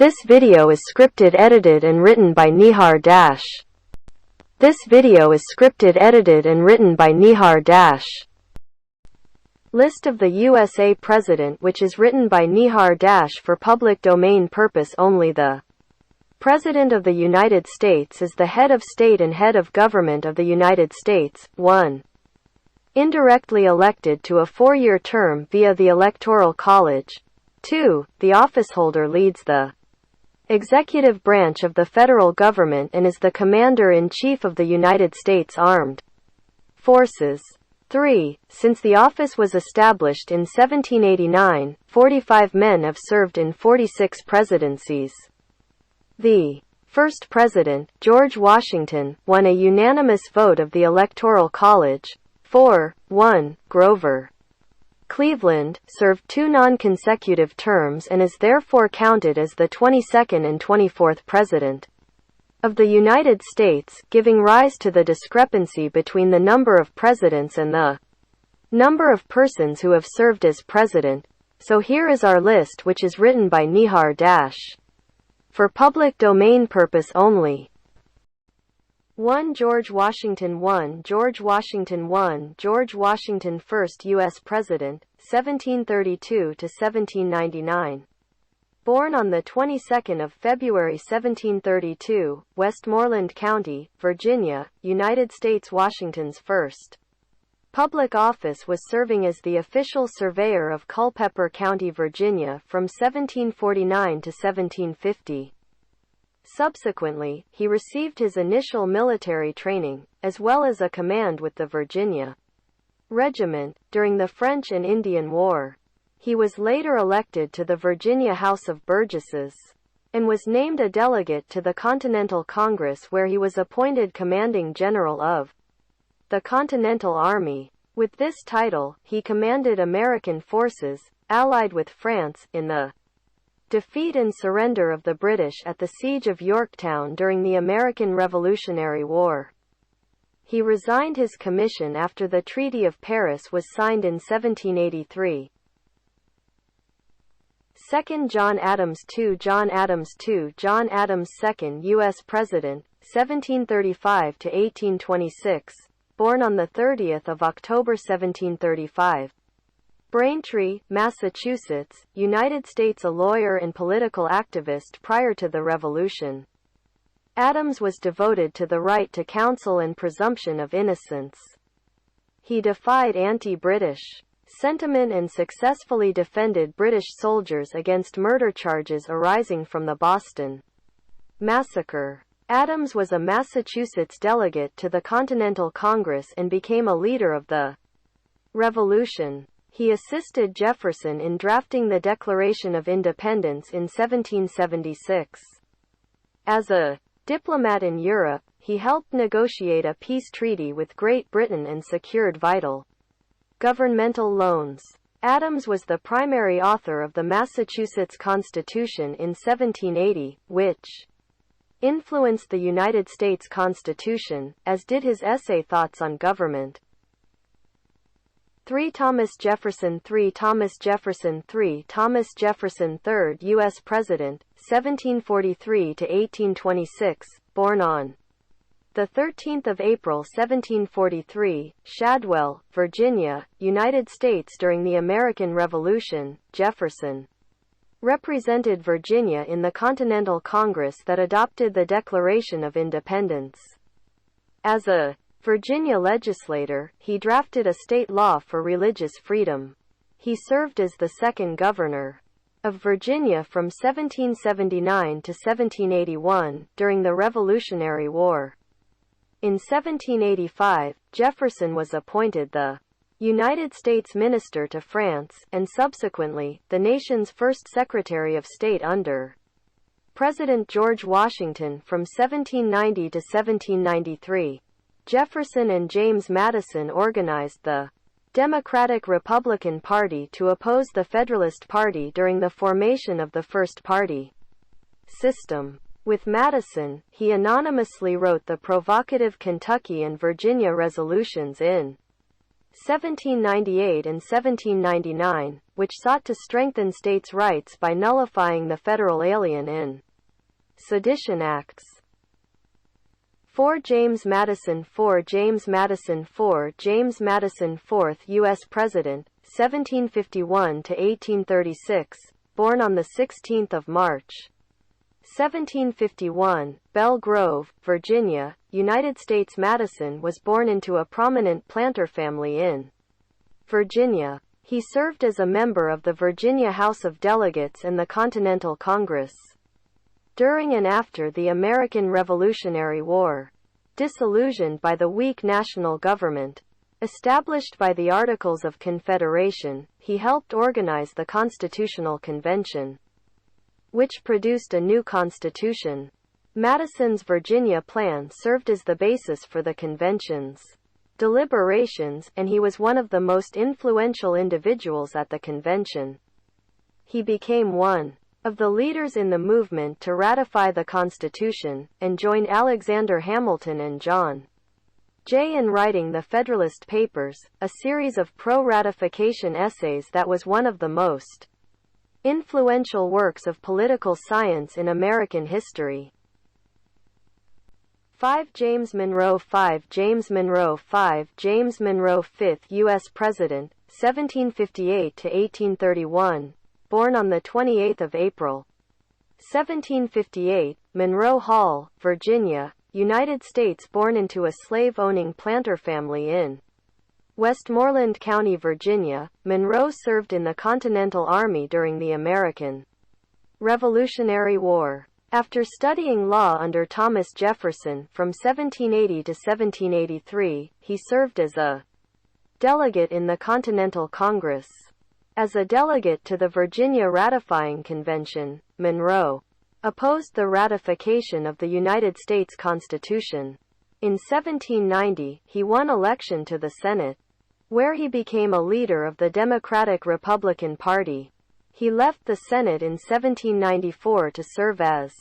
This video is scripted, edited and written by Nihar Dash. This video is scripted, edited and written by Nihar Dash. List of the USA President, which is written by Nihar Dash for public domain purpose only. The President of the United States is the head of state and head of government of the United States. 1. Indirectly elected to a 4-year term via the Electoral College. 2. The officeholder leads the executive branch of the federal government and is the Commander-in-Chief of the United States Armed Forces. 3. Since the office was established in 1789, 45 men have served in 46 presidencies. The first president, George Washington, won a unanimous vote of the Electoral College. 4. 1. Grover Cleveland served 2 non-consecutive terms and is therefore counted as the 22nd and 24th President of the United States, giving rise to the discrepancy between the number of presidents and the number of persons who have served as president. So here is our list, which is written by Nihar Dash. For public domain purpose only. 1. George Washington. 1. George Washington. 1. George Washington, first U.S. President, 1732 to 1799. Born on the 22nd of February 1732, Westmoreland County, Virginia, United States. Washington's first public office was serving as the official surveyor of Culpeper County, Virginia, from 1749 to 1750. Subsequently, he received his initial military training, as well as a command with the Virginia Regiment, during the French and Indian War. He was later elected to the Virginia House of Burgesses, and was named a delegate to the Continental Congress, where he was appointed commanding general of the Continental Army. With this title, he commanded American forces, allied with France, in the defeat and surrender of the British at the Siege of Yorktown during the American Revolutionary War. He resigned his commission after the Treaty of Paris was signed in 1783. 2. John Adams. 2. John Adams. 2. John Adams, second U.S. President, 1735 to 1826, born on the 30th of October 1735. Braintree, Massachusetts, United States. A lawyer and political activist prior to the Revolution. Adams was devoted to the right to counsel and presumption of innocence. He defied anti-British sentiment and successfully defended British soldiers against murder charges arising from the Boston Massacre. Adams was a Massachusetts delegate to the Continental Congress and became a leader of the Revolution. He assisted Jefferson in drafting the Declaration of Independence in 1776. As a diplomat in Europe, he helped negotiate a peace treaty with Great Britain and secured vital governmental loans. Adams was the primary author of the Massachusetts Constitution in 1780, which influenced the United States Constitution, as did his essay Thoughts on Government. 3. Thomas Jefferson. 3. Thomas Jefferson. 3. Thomas Jefferson, third U.S. President, 1743 to 1826, born on the 13th of April 1743, Shadwell, Virginia, United States. During the American Revolution, Jefferson represented Virginia in the Continental Congress that adopted the Declaration of Independence. As a Virginia legislator, he drafted a state law for religious freedom. He served as the second governor of Virginia from 1779 to 1781, during the Revolutionary War. In 1785, Jefferson was appointed the United States Minister to France, and subsequently, the nation's first Secretary of State under President George Washington from 1790 to 1793. Jefferson and James Madison organized the Democratic-Republican Party to oppose the Federalist Party during the formation of the first party system. With Madison, he anonymously wrote the provocative Kentucky and Virginia resolutions in 1798 and 1799, which sought to strengthen states' rights by nullifying the Federal Alien and Sedition Acts. 4 James Madison 4 James Madison 4 James Madison 4th U.S. President, 1751 to 1836, born on the 16th of March, 1751, Belle Grove, Virginia, United States. Madison was born into a prominent planter family in Virginia. He served as a member of the Virginia House of Delegates and the Continental Congress during and after the American Revolutionary War. Disillusioned by the weak national government established by the Articles of Confederation, he helped organize the Constitutional Convention, which produced a new constitution. Madison's Virginia Plan served as the basis for the convention's deliberations, and he was one of the most influential individuals at the convention. He became one of the leaders in the movement to ratify the Constitution, and joined Alexander Hamilton and John Jay in writing the Federalist Papers, a series of pro-ratification essays that was one of the most influential works of political science in American history. 5 James Monroe 5 James Monroe 5 James Monroe 5th U.S. President, 1758 to 1831, born on the 28th of April, 1758, Monroe Hall, Virginia, United States. Born into a slave-owning planter family in Westmoreland County, Virginia, Monroe served in the Continental Army during the American Revolutionary War. After studying law under Thomas Jefferson from 1780 to 1783, he served as a delegate in the Continental Congress. As a delegate to the Virginia Ratifying Convention, Monroe opposed the ratification of the United States Constitution. In 1790, he won election to the Senate, where he became a leader of the Democratic-Republican Party. He left the Senate in 1794 to serve as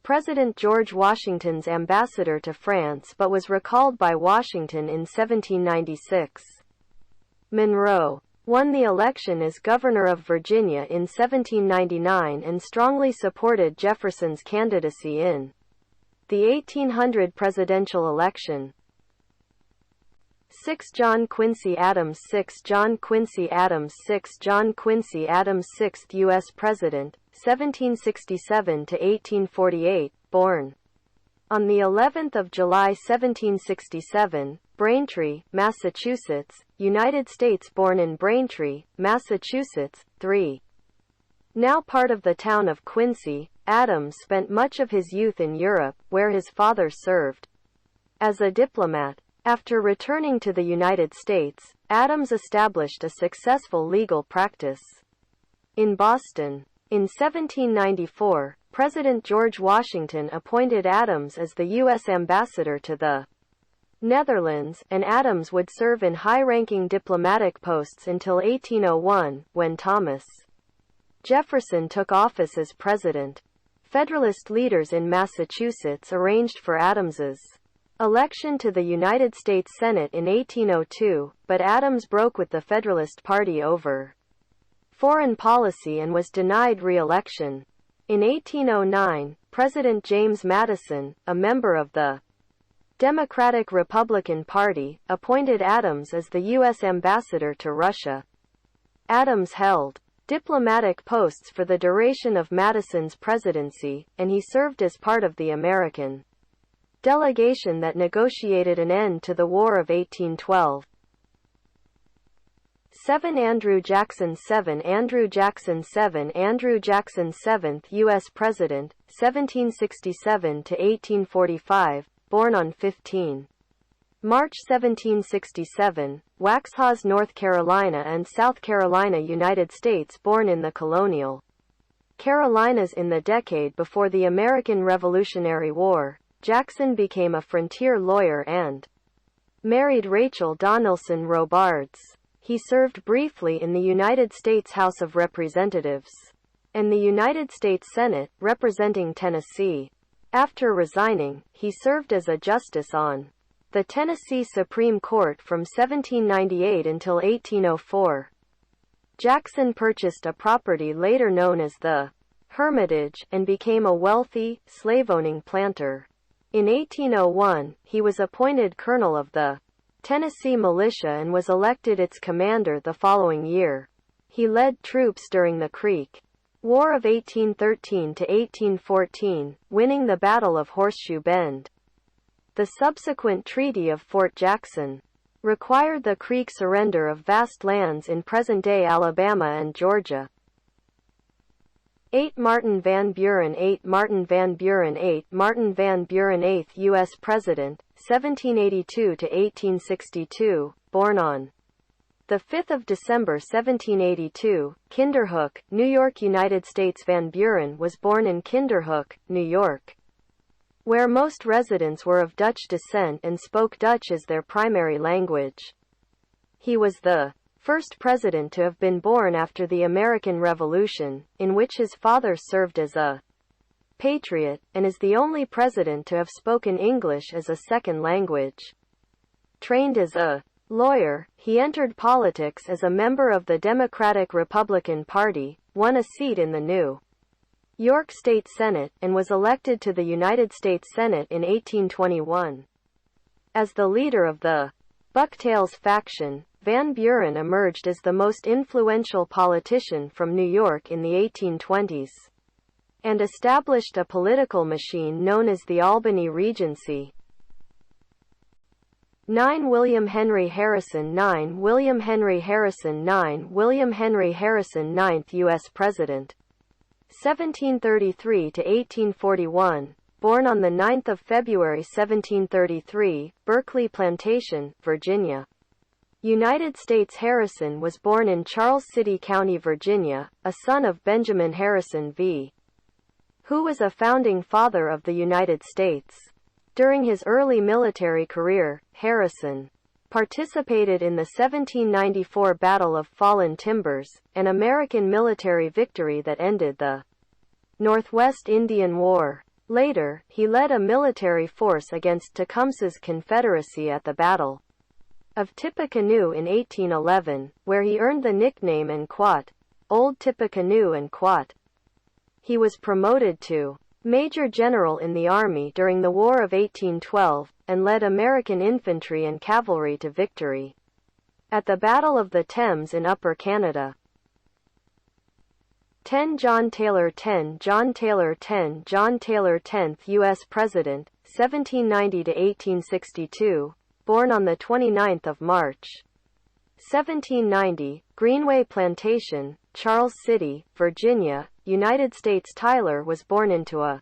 President George Washington's ambassador to France, but was recalled by Washington in 1796. Monroe won the election as governor of Virginia in 1799 and strongly supported Jefferson's candidacy in the 1800 presidential election. 6 John Quincy Adams 6 John Quincy Adams 6 John Quincy Adams 6th U.S. President, 1767 to 1848, born on the 11th of July 1767, Braintree, Massachusetts, United States. Born in Braintree, Massachusetts, 3. Now part of the town of Quincy, Adams spent much of his youth in Europe, where his father served as a diplomat. After returning to the United States, Adams established a successful legal practice in Boston. In 1794, President George Washington appointed Adams as the U.S. ambassador to the Netherlands, and Adams would serve in high-ranking diplomatic posts until 1801, when Thomas Jefferson took office as president. Federalist leaders in Massachusetts arranged for Adams's election to the United States Senate in 1802, but Adams broke with the Federalist Party over foreign policy and was denied re-election. In 1809, President James Madison, a member of the Democratic-Republican Party, appointed Adams as the U.S. ambassador to Russia. Adams held diplomatic posts for the duration of Madison's presidency, and he served as part of the American delegation that negotiated an end to the War of 1812. 7 Andrew Jackson 7 Andrew Jackson 7 Andrew Jackson 7th U.S. President, 1767 to 1845, born on 15 March 1767, Waxhaws, North Carolina and South Carolina, United States. Born in the colonial Carolinas in the decade before the American Revolutionary War, Jackson became a frontier lawyer and married Rachel Donaldson Robards. He served briefly in the United States House of Representatives and the United States Senate, representing Tennessee. After resigning, he served as a justice on the Tennessee Supreme Court from 1798 until 1804. Jackson purchased a property later known as the Hermitage, and became a wealthy, slave-owning planter. In 1801, he was appointed colonel of the Tennessee Militia and was elected its commander the following year. He led troops during the Creek War of 1813 to 1814, winning the Battle of Horseshoe Bend. The subsequent Treaty of Fort Jackson required the Creek surrender of vast lands in present-day Alabama and Georgia. 8. Martin Van Buren 8. Martin Van Buren 8. Martin Van Buren 8th U.S. President, 1782–1862, born on the 5th of December 1782, Kinderhook, New York, United States. Van Buren was born in Kinderhook, New York, where most residents were of Dutch descent and spoke Dutch as their primary language. He was the first president to have been born after the American Revolution, in which his father served as a patriot, and is the only president to have spoken English as a second language. Trained as a lawyer, he entered politics as a member of the Democratic-Republican Party, won a seat in the New York State Senate, and was elected to the United States Senate in 1821. As the leader of the Bucktails faction, Van Buren emerged as the most influential politician from New York in the 1820s, and established a political machine known as the Albany Regency. 9. William Henry Harrison 9. William Henry Harrison 9. William Henry Harrison 9th U.S. President, 1733–1841, born on 9 February 1733, Berkeley Plantation, Virginia, United States. Harrison was born in Charles City County, Virginia, a son of Benjamin Harrison V., who was a founding father of the United States. During his early military career, Harrison participated in the 1794 Battle of Fallen Timbers, an American military victory that ended the Northwest Indian War. Later, he led a military force against Tecumseh's Confederacy at the Battle of Tippecanoe in 1811, where he earned the nickname N'Quat, Old Tippecanoe N'Quat. He was promoted to Major General in the Army during the War of 1812, and led American infantry and cavalry to victory at the Battle of the Thames in Upper Canada. 10. John Taylor 10. John Taylor 10. John Taylor 10th U.S. President, 1790–1862, born on 29 March 1790, Greenway Plantation, Charles City, Virginia, United States. Tyler was born into a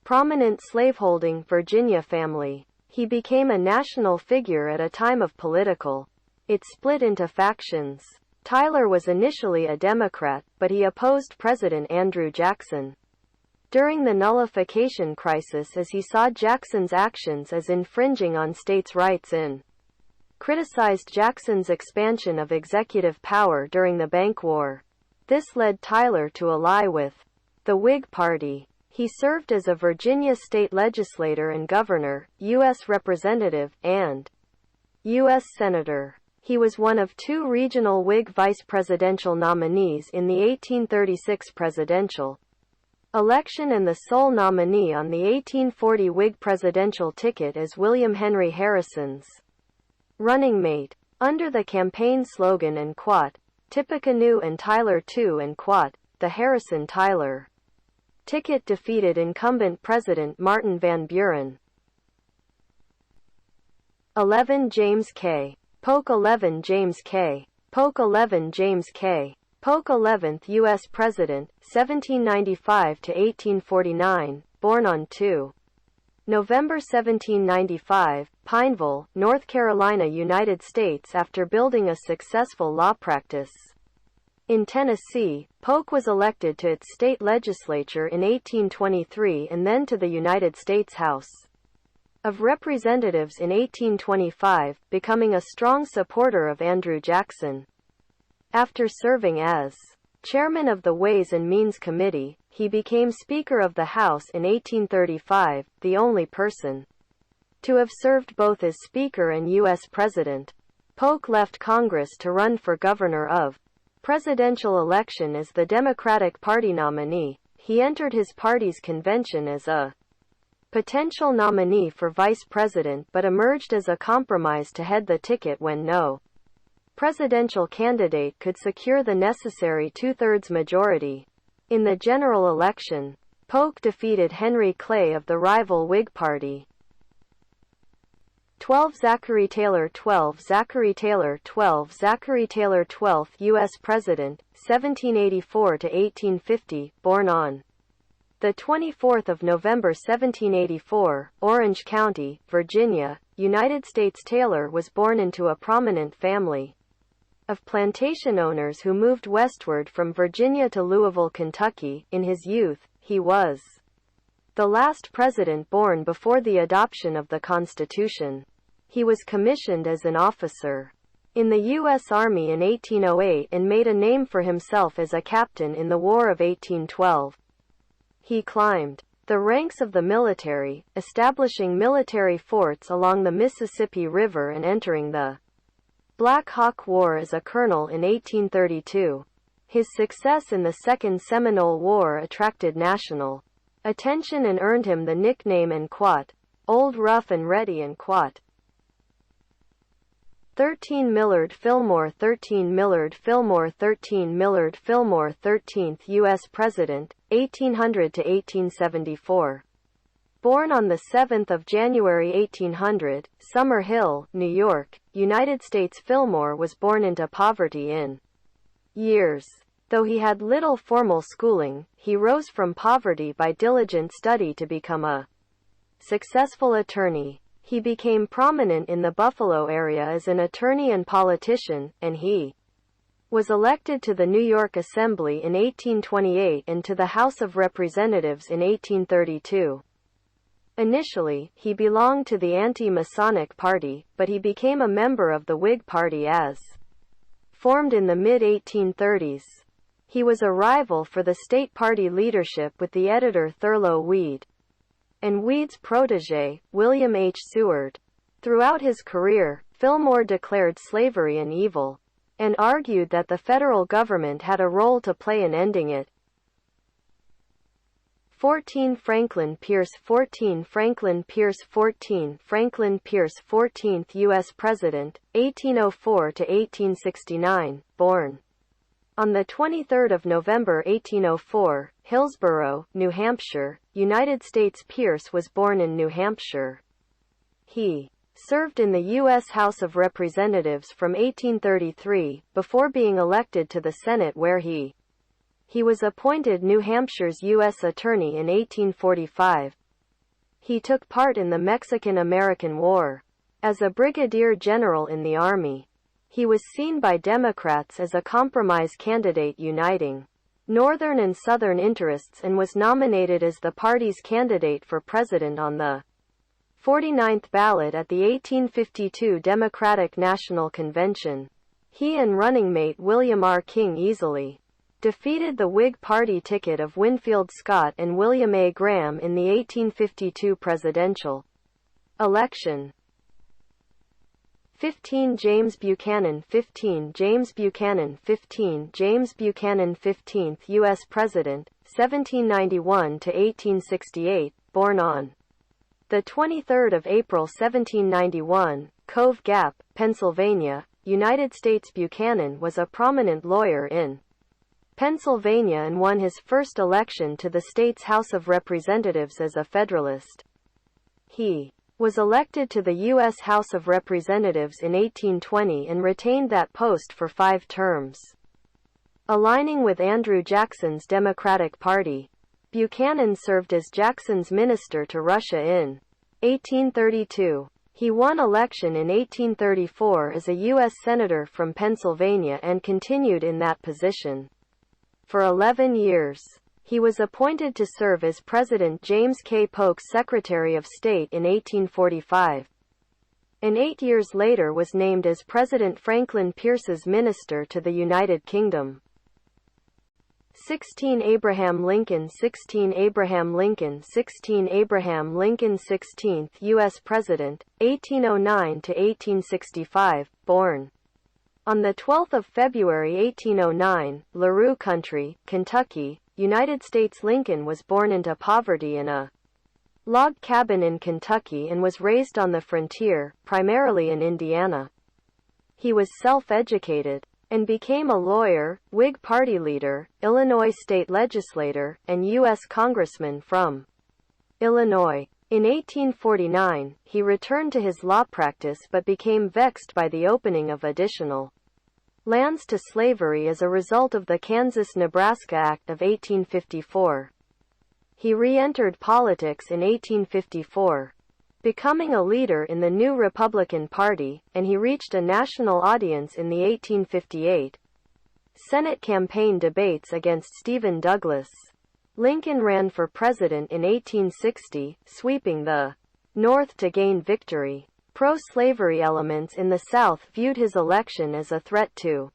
prominent slaveholding Virginia family. He became a national figure at a time of political. It split into factions. Tyler was initially a Democrat, but he opposed President Andrew Jackson during the nullification crisis as he saw Jackson's actions as infringing on states' rights and criticized Jackson's expansion of executive power during the Bank War. This led Tyler to ally with the Whig Party. He served as a Virginia state legislator and governor, U.S. representative, and U.S. senator. He was one of two regional Whig vice presidential nominees in the 1836 presidential election and the sole nominee on the 1840 Whig presidential ticket as William Henry Harrison's running mate. Under the campaign slogan N'Quat, Tippecanoe and Tyler too N'Quat, the Harrison-Tyler ticket defeated incumbent President Martin Van Buren. 11. James K. Polk 11. James K. Polk 11. James K. Polk 11th U.S. President, 1795–1849, born on 2 November 1795, Pineville, North Carolina, United States. After building a successful law practice in Tennessee, Polk was elected to its state legislature in 1823 and then to the United States House of Representatives in 1825, becoming a strong supporter of Andrew Jackson. After serving as chairman of the Ways and Means Committee, he became Speaker of the House in 1835, the only person To have served both as Speaker and U.S. President, Polk left Congress to run for governor of presidential election as the Democratic Party nominee. He entered his party's convention as a potential nominee for vice president but emerged as a compromise to head the ticket when no presidential candidate could secure the necessary two-thirds majority. In the general election, Polk defeated Henry Clay of the rival Whig Party. 12 Zachary Taylor 12 Zachary Taylor 12 Zachary Taylor 12th U.S. President, 1784–1850, born on the 24th of November 1784, Orange County, Virginia, United States. Taylor was born into a prominent family of plantation owners who moved westward from Virginia to Louisville, Kentucky. In his youth, he was the last president born before the adoption of the Constitution. He was commissioned as an officer in the U.S. Army in 1808 and made a name for himself as a captain in the War of 1812. He climbed the ranks of the military, establishing military forts along the Mississippi River and entering the Black Hawk War as a colonel in 1832. His success in the Second Seminole War attracted national attention and earned him the nickname N'Quat, Old Rough and Ready N'Quat. 13 Millard Fillmore 13 Millard Fillmore 13 Millard Fillmore 13th U.S. President, 1800–1874. Born on 7 January 1800, Summer Hill, New York, United States. Fillmore was born into poverty in years. Though he had little formal schooling, he rose from poverty by diligent study to become a successful attorney. He became prominent in the Buffalo area as an attorney and politician, and he was elected to the New York Assembly in 1828 and to the House of Representatives in 1832. Initially, he belonged to the anti-Masonic Party, but he became a member of the Whig Party as formed in the mid-1830s. He was a rival for the state party leadership with the editor Thurlow Weed and Weed's protege, William H. Seward. Throughout his career, Fillmore declared slavery an evil, and argued that the federal government had a role to play in ending it. 14 Franklin Pierce 14 Franklin Pierce 14 Franklin Pierce 14th U.S. President, 1804–1869, born on 23 November 1804, Hillsborough, New Hampshire, United States. Pierce was born in New Hampshire. He served in the U.S. House of Representatives from 1833, before being elected to the Senate where he was appointed New Hampshire's U.S. Attorney in 1845. He took part in the Mexican-American War as a brigadier general in the Army. He was seen by Democrats as a compromise candidate uniting Northern and Southern interests and was nominated as the party's candidate for president on the 49th ballot at the 1852 Democratic National Convention. He and running mate William R. King easily defeated the Whig Party ticket of Winfield Scott and William A. Graham in the 1852 presidential election. 15 James Buchanan 15 James Buchanan 15 James Buchanan 15th U.S. President, 1791–1868, born on the 23rd of April 1791, Cove Gap, Pennsylvania, United States. Buchanan was a prominent lawyer in Pennsylvania and won his first election to the state's House of Representatives as a Federalist. He was elected to the U.S. House of Representatives in 1820 and retained that post for 5 terms. Aligning with Andrew Jackson's Democratic Party, Buchanan served as Jackson's minister to Russia in 1832. He won election in 1834 as a U.S. Senator from Pennsylvania and continued in that position for 11 years. He was appointed to serve as President James K. Polk's Secretary of State in 1845, and 8 years later was named as President Franklin Pierce's minister to the United Kingdom. 16 Abraham Lincoln 16 Abraham Lincoln 16 Abraham Lincoln 16th U.S. President, 1809–1865, born on 12 February 1809, LaRue County, Kentucky, United States. Lincoln was born into poverty in a log cabin in Kentucky and was raised on the frontier, primarily in Indiana. He was self-educated and became a lawyer, Whig Party leader, Illinois state legislator, and U.S. congressman from Illinois. In 1849, he returned to his law practice but became vexed by the opening of additional lands to slavery as a result of the Kansas-Nebraska Act of 1854. He re-entered politics in 1854, becoming a leader in the new Republican Party, and he reached a national audience in the 1858 Senate campaign debates against Stephen Douglas. Lincoln ran for president in 1860, sweeping the North to gain victory. Pro-slavery elements in the South viewed his election as a threat to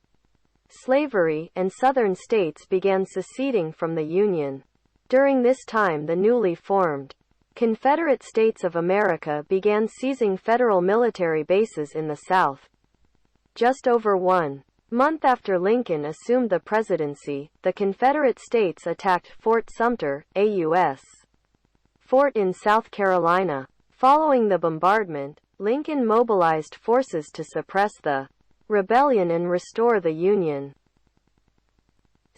slavery, and Southern states began seceding from the Union. During this time, the newly formed Confederate States of America began seizing federal military bases in the South. Just over 1 month after Lincoln assumed the presidency, the Confederate States attacked Fort Sumter, a U.S. fort in South Carolina. Following the bombardment, Lincoln mobilized forces to suppress the rebellion and restore the Union.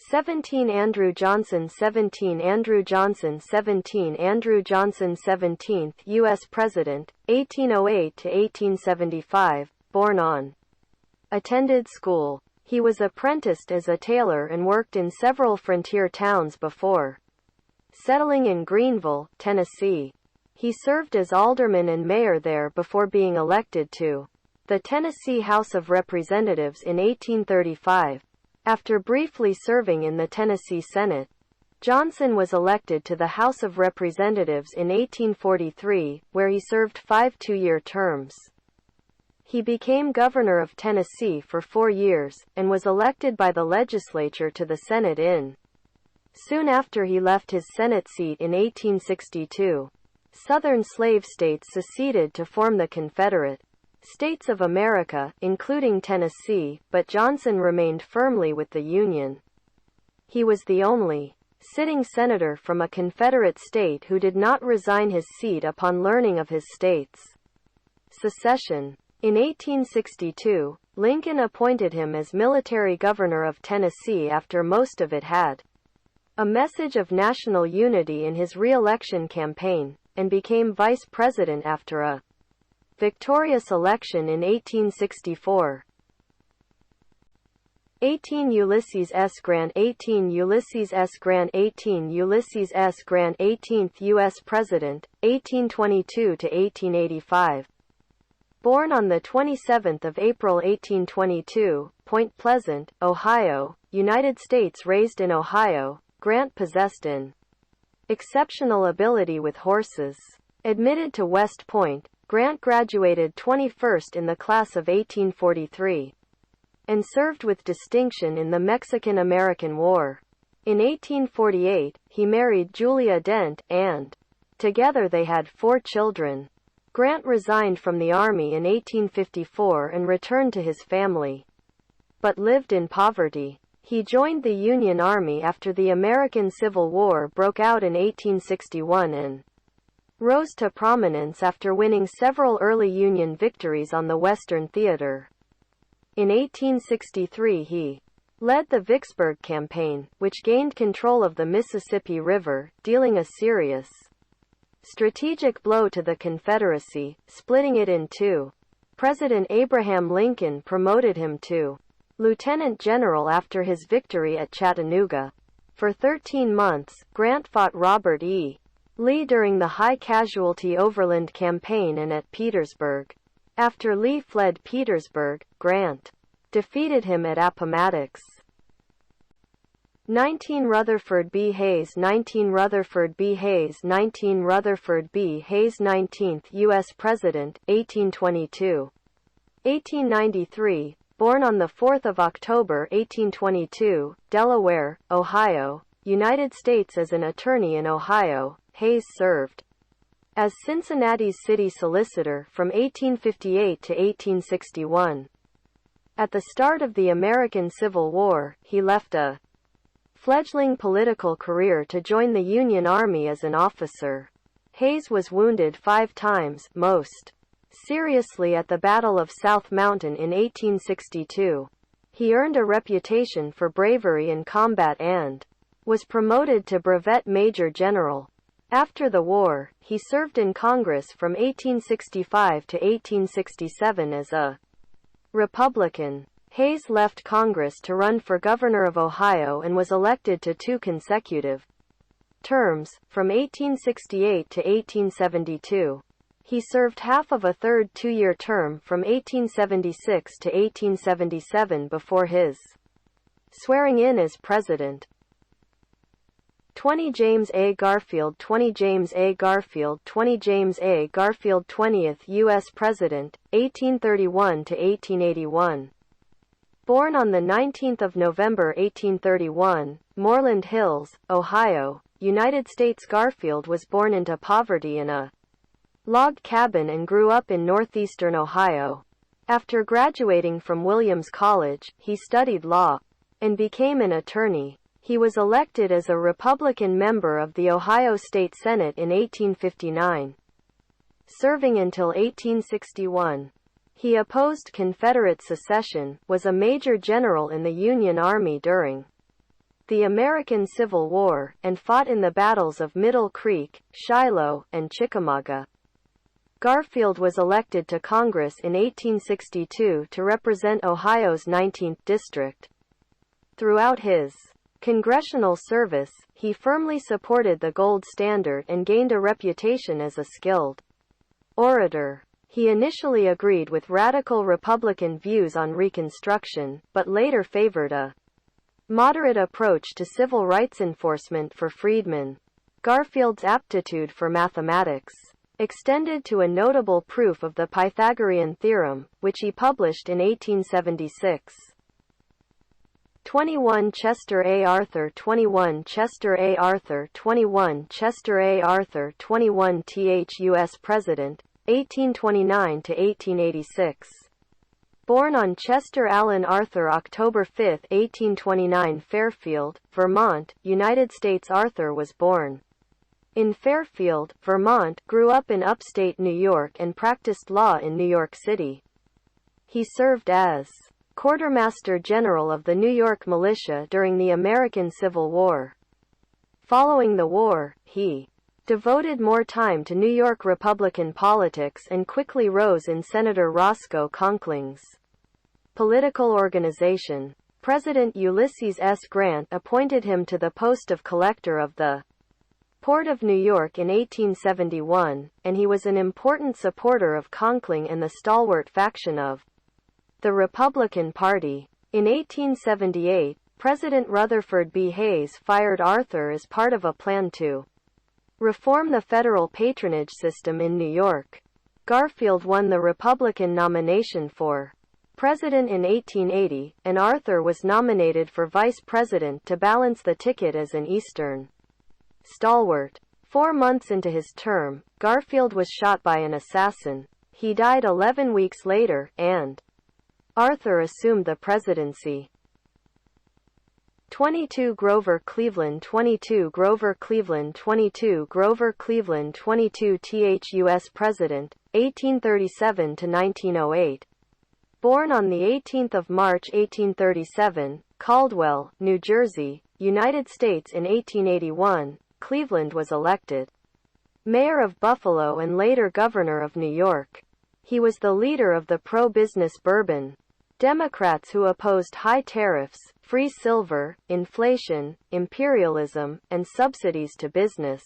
17 Andrew Johnson 17 Andrew Johnson 17 Andrew Johnson 17th U.S. President, 1808–1875, born on. Attended school. He was apprenticed as a tailor and worked in several frontier towns before settling in Greeneville, Tennessee. He served as alderman and mayor there before being elected to the Tennessee House of Representatives in 1835. After briefly serving in the Tennessee Senate, Johnson was elected to the House of Representatives in 1843, where he served 5 two-year terms. He became governor of Tennessee for 4 years, and was elected by the legislature to the Senate in. Soon after he left his Senate seat in 1862. Southern slave states seceded to form the Confederate States of America, including Tennessee, but Johnson remained firmly with the Union. He was the only sitting senator from a Confederate state who did not resign his seat upon learning of his state's secession. In 1862, Lincoln appointed him as military governor of Tennessee after most of it had a message of national unity in his re-election campaign, and became vice president after a victorious election in 1864. 18 Ulysses S. Grant 18 Ulysses S. Grant 18 Ulysses S. Grant 18th U.S. President, 1822–1885. Born on 27 April 1822, Point Pleasant, Ohio, United States. Raised in Ohio, Grant possessed an exceptional ability with horses. Admitted to West Point, Grant graduated 21st in the class of 1843, and served with distinction in the Mexican-American War. In 1848, he married Julia Dent, and together they had 4 children. Grant resigned from the Army in 1854 and returned to his family, but lived in poverty. He joined the Union Army after the American Civil War broke out in 1861 and rose to prominence after winning several early Union victories on the Western Theater. In 1863 he led the Vicksburg Campaign, which gained control of the Mississippi River, dealing a serious strategic blow to the Confederacy, splitting it in two. President Abraham Lincoln promoted him to lieutenant general after his victory at Chattanooga. For 13 months, Grant fought Robert E. Lee during the high-casualty Overland Campaign and at Petersburg. After Lee fled Petersburg, Grant defeated him at Appomattox. 19 Rutherford B. Hayes 19 Rutherford B. Hayes 19 Rutherford B. Hayes 19th U.S. President, 1822. 1893, born on 4 October 1822, Delaware, Ohio, United States. As an attorney in Ohio, Hayes served as Cincinnati's city solicitor from 1858 to 1861. At the start of the American Civil War, he left a fledgling political career to join the Union Army as an officer. Hayes was wounded 5 times, most seriously at the Battle of South Mountain in 1862. He earned a reputation for bravery in combat and was promoted to brevet major general. After the war, he served in Congress from 1865 to 1867 as a Republican. Hayes left Congress to run for governor of Ohio and was elected to 2 consecutive terms, from 1868 to 1872. He served half of a third 2-year term from 1876 to 1877 before his swearing in as president. 20 James A. Garfield 20 James A. Garfield 20 James A. Garfield 20th U.S. President, 1831 to 1881. Born on 19 November 1831, Moreland Hills, Ohio, United States. Garfield was born into poverty in a log cabin and grew up in northeastern Ohio. After graduating from Williams College, he studied law and became an attorney. He was elected as a Republican member of the Ohio State Senate in 1859, serving until 1861. He opposed Confederate secession, was a major general in the Union Army during the American Civil War, and fought in the battles of Middle Creek, Shiloh, and Chickamauga. Garfield was elected to Congress in 1862 to represent Ohio's 19th District. Throughout his congressional service, he firmly supported the gold standard and gained a reputation as a skilled orator. He initially agreed with radical Republican views on Reconstruction, but later favored a moderate approach to civil rights enforcement for freedmen. Garfield's aptitude for mathematics extended to a notable proof of the Pythagorean theorem, which he published in 1876. 21 Chester A. Arthur 21 Chester A. Arthur 21 Chester A. Arthur 21 th U.S. President, 1829 to 1886. Born on Chester Allen Arthur October 5, 1829 Fairfield, Vermont, United States. Arthur was born in Fairfield, Vermont, grew up in upstate New York and practiced law in New York City. He served as Quartermaster General of the New York Militia during the American Civil War. Following the war, he devoted more time to New York Republican politics and quickly rose in Senator Roscoe Conkling's political organization. President Ulysses S. Grant appointed him to the post of Collector of the Port of New York in 1871, and he was an important supporter of Conkling and the stalwart faction of the Republican Party. In 1878, President Rutherford B. Hayes fired Arthur as part of a plan to reform the federal patronage system in New York. Garfield won the Republican nomination for president in 1880, and Arthur was nominated for vice president to balance the ticket as an Eastern stalwart. 4 months into his term, Garfield was shot by an assassin. He died 11 weeks later, and Arthur assumed the presidency. 22 Grover Cleveland 22 Grover Cleveland 22 Grover Cleveland 22 th U.S. President, 1837 to 1908. Born on 18 March 1837, Caldwell, New Jersey, United States. In 1881, Cleveland was elected mayor of Buffalo and later governor of New York. He was the leader of the pro-business Bourbon Democrats who opposed high tariffs, free silver, inflation, imperialism, and subsidies to business.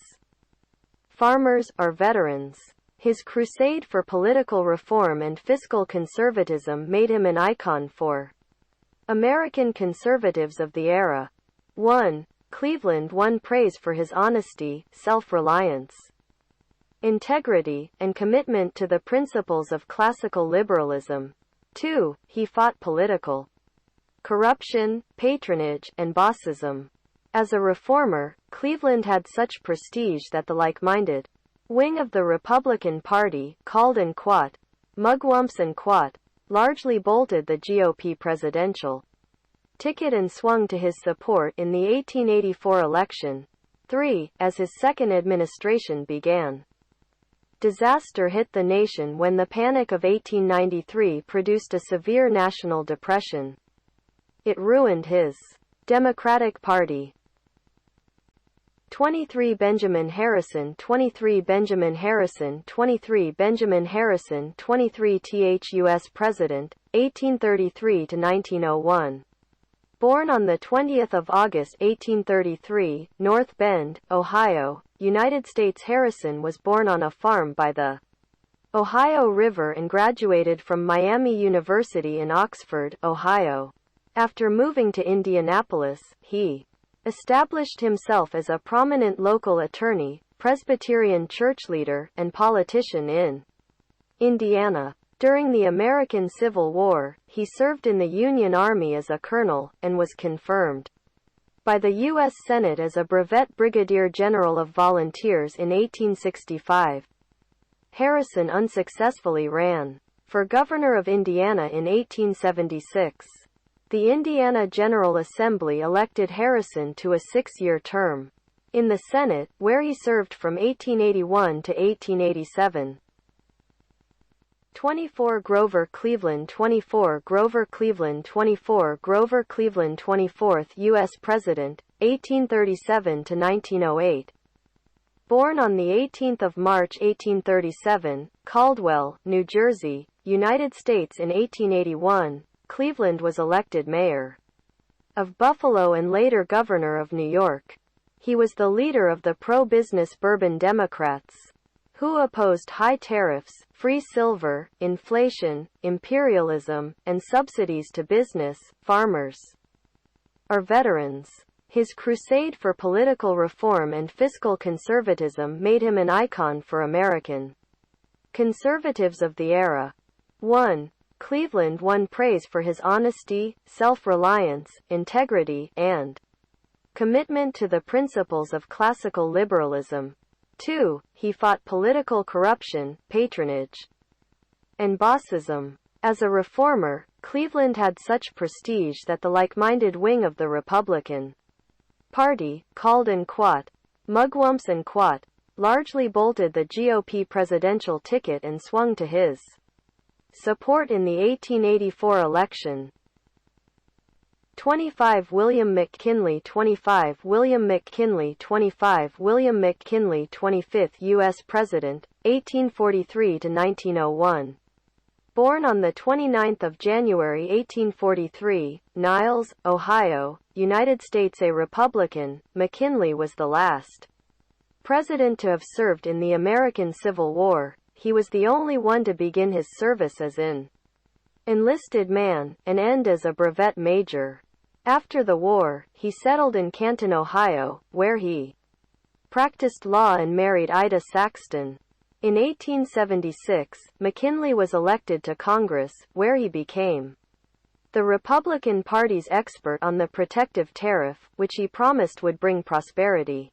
Farmers, or veterans. His crusade for political reform and fiscal conservatism made him an icon for American conservatives of the era. 1. Cleveland won praise for his honesty, self-reliance, integrity, and commitment to the principles of classical liberalism. 2. He fought political corruption, patronage, and bossism. As a reformer, Cleveland had such prestige that the like-minded wing of the Republican Party, called and Quat, Mugwumps and Quat, largely bolted the GOP presidential ticket and swung to his support in the 1884 election. 3. As his second administration began, disaster hit the nation when the Panic of 1893 produced a severe national depression. It ruined his Democratic Party. 23. Benjamin Harrison 23. Benjamin Harrison 23. Benjamin Harrison 23. U.S. President, 1833 to 1901. Born on 20 August 1833, North Bend, Ohio, United States. Harrison was born on a farm by the Ohio River and graduated from Miami University in Oxford, Ohio. After moving to Indianapolis, he established himself as a prominent local attorney, Presbyterian church leader, and politician in Indiana. During the American Civil War, he served in the Union Army as a colonel, and was confirmed by the U.S. Senate as a brevet brigadier general of volunteers in 1865. Harrison unsuccessfully ran for governor of Indiana in 1876. The Indiana General Assembly elected Harrison to a 6-year term in the Senate, where he served from 1881 to 1887. 24. Grover Cleveland 24. Grover Cleveland 24. Grover Cleveland 24th U.S. President, 1837 to 1908. Born on 18 March 1837, Caldwell, New Jersey, United States. In 1881, Cleveland was elected mayor of Buffalo and later governor of New York. He was the leader of the pro-business Bourbon Democrats, who opposed high tariffs, free silver, inflation, imperialism, and subsidies to business, farmers, or veterans. His crusade for political reform and fiscal conservatism made him an icon for American conservatives of the era. 1. Cleveland won praise for his honesty, self-reliance, integrity, and commitment to the principles of classical liberalism. 2. He fought political corruption, patronage, and bossism. As a reformer, Cleveland had such prestige that the like-minded wing of the Republican Party, called and Quat, Mugwumps and Quat, largely bolted the GOP presidential ticket and swung to his support in the 1884 election. 25. William McKinley 25. William McKinley 25. William McKinley 25th U.S. President, 1843 to 1901. Born on 29 January 1843, Niles, Ohio, United States. A Republican, McKinley was the last president to have served in the American Civil War. He was the only one to begin his service as an enlisted man, and end as a brevet major. After the war, he settled in Canton, Ohio, where he practiced law and married Ida Saxton. In 1876, McKinley was elected to Congress, where he became the Republican Party's expert on the protective tariff, which he promised would bring prosperity.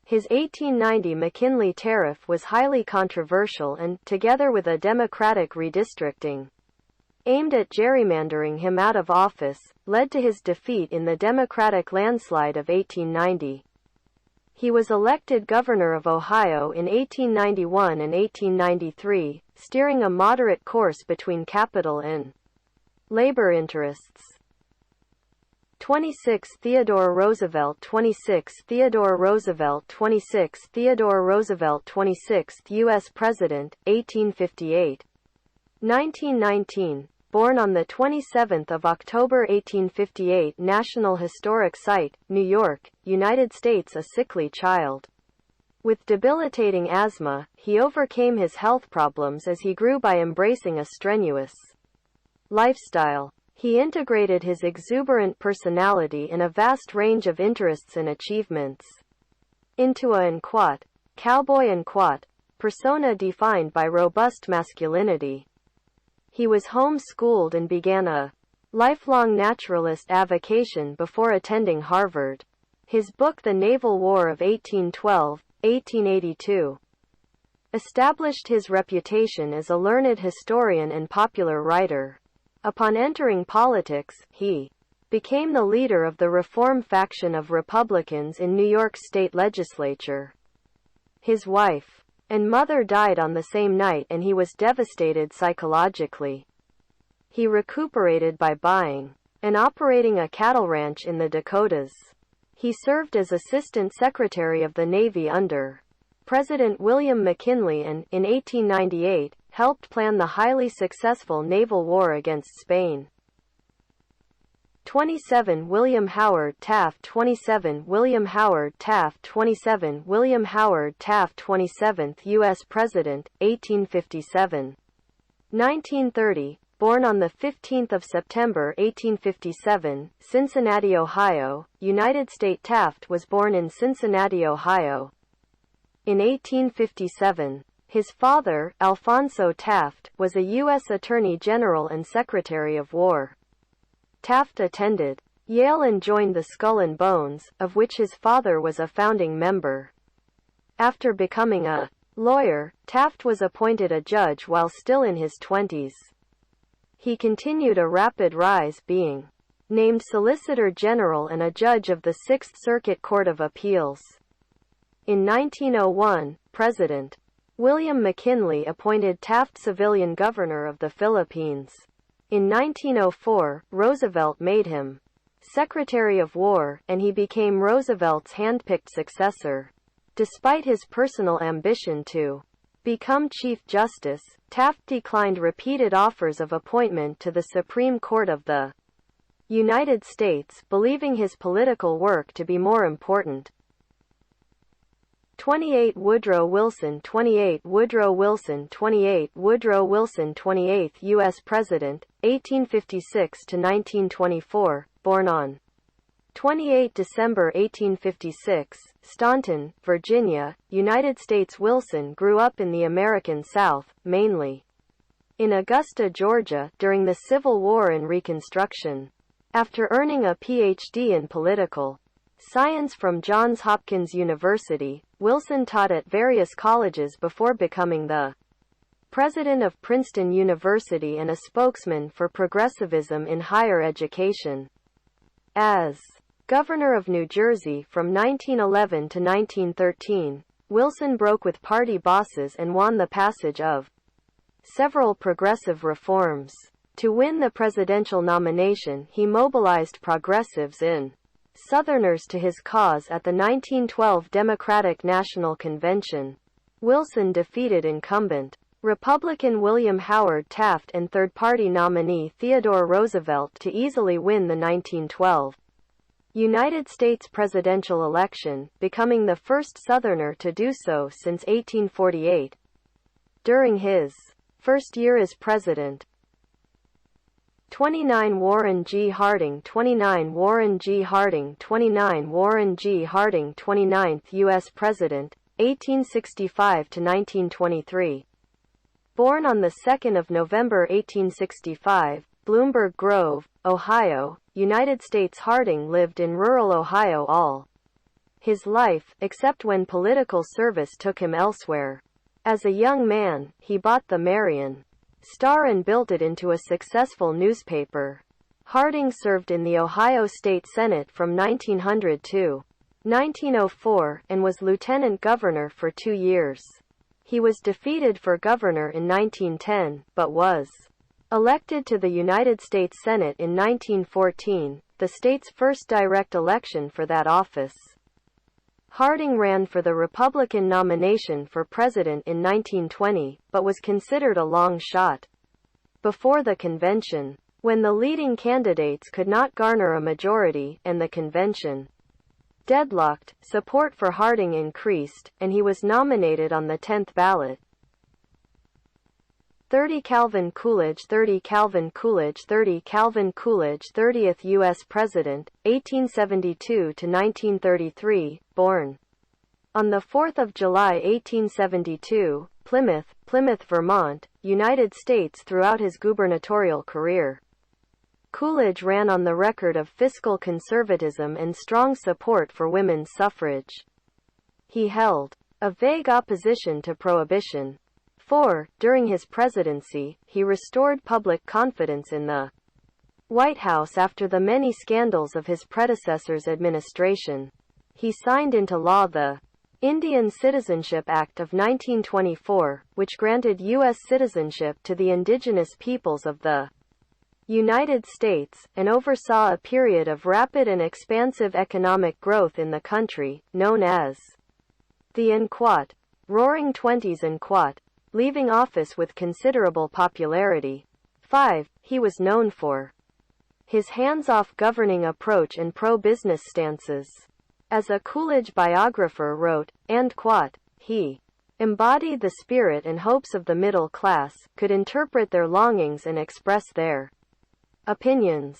His 1890 McKinley tariff was highly controversial and, together with a Democratic redistricting aimed at gerrymandering him out of office, led to his defeat in the Democratic landslide of 1890. He was elected governor of Ohio in 1891 and 1893, steering a moderate course between capital and labor interests. 26. Theodore Roosevelt 26. Theodore Roosevelt 26. Theodore Roosevelt 26th U.S. President, 1858. 1919. Born on 27 October 1858. National Historic Site, New York, United States. A sickly child with debilitating asthma, he overcame his health problems as he grew by embracing a strenuous lifestyle. He integrated his exuberant personality and a vast range of interests and achievements into a and Quat, cowboy and Quat, persona defined by robust masculinity. He was home-schooled and began a lifelong naturalist avocation before attending Harvard. His book The Naval War of 1812-1882 established his reputation as a learned historian and popular writer. Upon entering politics, he became the leader of the Reform faction of Republicans in New York's state legislature. His wife and mother died on the same night and he was devastated psychologically. He recuperated by buying and operating a cattle ranch in the Dakotas. He served as Assistant Secretary of the Navy under President William McKinley and, in 1898, helped plan the highly successful naval war against Spain. 27 William Howard Taft 27 William Howard Taft 27 William Howard Taft 27th U.S. President, 1857. 1930, born on 15 September 1857, Cincinnati, Ohio, United States. Taft was born in Cincinnati, Ohio. In 1857, his father, Alphonso Taft, was a U.S. Attorney General and Secretary of War. Taft attended Yale and joined the Skull and Bones, of which his father was a founding member. After becoming a lawyer, Taft was appointed a judge while still in his 20s. He continued a rapid rise, being named Solicitor General and a judge of the Sixth Circuit Court of Appeals. In 1901, President William McKinley appointed Taft civilian governor of the Philippines. In 1904, Roosevelt made him Secretary of War, and he became Roosevelt's handpicked successor. Despite his personal ambition to become Chief Justice, Taft declined repeated offers of appointment to the Supreme Court of the United States, believing his political work to be more important. 28 Woodrow Wilson 28 Woodrow Wilson 28 Woodrow Wilson 28th U.S. President, 1856–1924, born on 28 December 1856, Staunton, Virginia, United States. Wilson grew up in the American South, mainly in Augusta, Georgia, during the Civil War and Reconstruction. After earning a Ph.D. in political science from Johns Hopkins University, Wilson taught at various colleges before becoming the president of Princeton University and a spokesman for progressivism in higher education. As governor of New Jersey from 1911 to 1913, Wilson broke with party bosses and won the passage of several progressive reforms. To win the presidential nomination, he mobilized progressives and Southerners to his cause at the 1912 Democratic National Convention. Wilson defeated incumbent Republican William Howard Taft and third-party nominee Theodore Roosevelt to easily win the 1912 United States presidential election, becoming the first Southerner to do so since 1848. During his first year as president, 29 Warren G. Harding 29 Warren G. Harding 29 Warren G. Harding 29th U.S. President, 1865–1923. Born on 2 November 1865, Bloomberg Grove, Ohio, United States. Harding lived in rural Ohio all his life, except when political service took him elsewhere. As a young man, he bought the Marion Star and built it into a successful newspaper. Harding served in the Ohio State Senate from 1900 to 1904, and was lieutenant governor for 2 years. He was defeated for governor in 1910, but was elected to the United States Senate in 1914, the state's first direct election for that office. Harding ran for the Republican nomination for president in 1920, but was considered a long shot before the convention, when the leading candidates could not garner a majority, and the convention deadlocked. Support for Harding increased, and he was nominated on the 10th ballot. 30 Calvin Coolidge 30 Calvin Coolidge 30 Calvin Coolidge 30th U.S. President, 1872–1933, born on 4 July 1872, Plymouth, Vermont, United States throughout his gubernatorial career. Coolidge ran on the record of fiscal conservatism and strong support for women's suffrage. He held a vague opposition to prohibition. 4. During his presidency, he restored public confidence in the White House after the many scandals of his predecessor's administration. He signed into law the Indian Citizenship Act of 1924, which granted U.S. citizenship to the indigenous peoples of the United States, and oversaw a period of rapid and expansive economic growth in the country, known as the Roaring Twenties leaving office with considerable popularity. 5. He was known for his hands-off governing approach and pro-business stances. As a Coolidge biographer wrote, he embodied the spirit and hopes of the middle class, could interpret their longings and express their opinions.